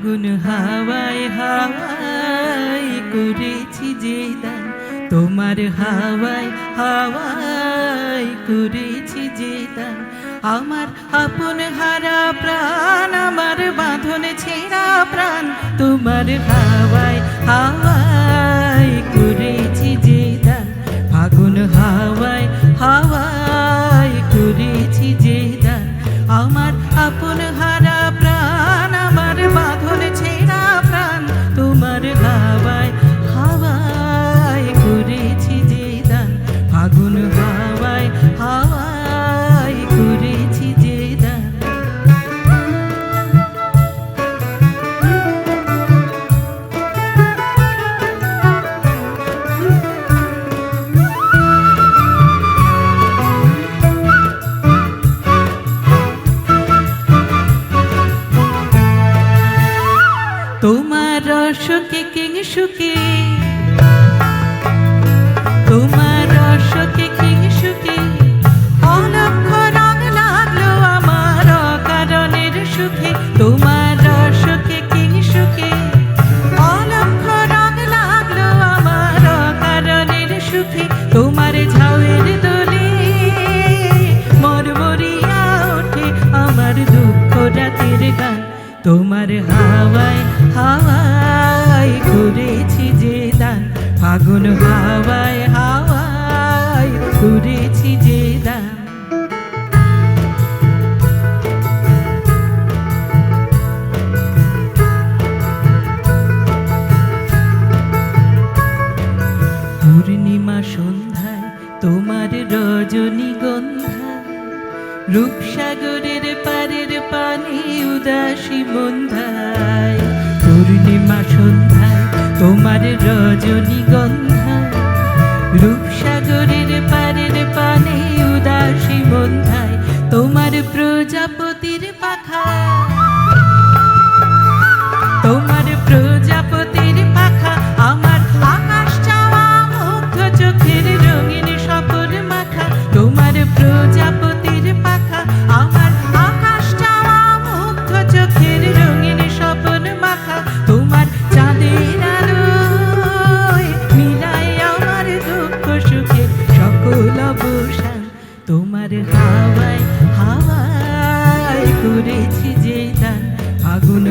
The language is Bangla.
ফাগুন হাওয়ায় হাওয়ায় করেছি যে দান, তোমার হাওয়ায় হাওয়ায় করেছি যে দান। আমার আপন হারা প্রাণ, আমার বাঁধন ছেঁড়া প্রাণ, তোমার হাওয়ায় হাওয়ায় করেছি যে দান। ফাগুন হাওয়ায় হাওয়ায় করেছি যে দান। আমার আপন হারা প্রাণ, আমার বাঁধন ছেঁড়া প্রাণ, তোমার হাওয়ায় হাওয়ায় করেছি যে দান। ফাগুন হাওয়ায় হাওয়ায় করেছি যে দান। তোমার রসকে কিংসুকে, তোমার রসকে কিংসুকে, অলক্ষ রং লাগলো আমার অকারণের সুখে। তোমার রসকে কিংসুকে, অলক্ষ রং লাগলো আমার অকারণের সুখে। তোমার ঝাউয়ের দোলে মরমরিয়া ওঠে আমার দুঃখ রাতের গান। তোমার হাওয়ায় হাওয়ায় করেছি যে দান। ফাগুন হাওয়ায় হাওয়ায় করেছি যে দান। পূর্ণিমা সন্ধ্যায় তোমার রজনীগন্ধা, রূপসাগরের পারের পানি উদাসী মন্ধায়। পূর্ণিমা সন্ধ্যায় তোমার রজনীগন্ধা, রূপসাগরের পারের পানি উদাসী মন্ধায়। তোমার প্রজাপতির পাখা, তোমার প্রজাপতির পাখা, আমার আকাশ চাওয়া মুগ্ধ চোখের রঙিন স্বপন মাখা। তোমার প্রজাপতির পাখা, আমার আকাশ চাওয়া মুগ্ধ চোখের রঙিন স্বপন মাখা। তোমার চাঁদের আলোয় মিলাই আমার দুঃখ সুখে সকল অবসান। তোমার হাওয়ায় হাওয়ায় করেছি যে দান। ফাগুন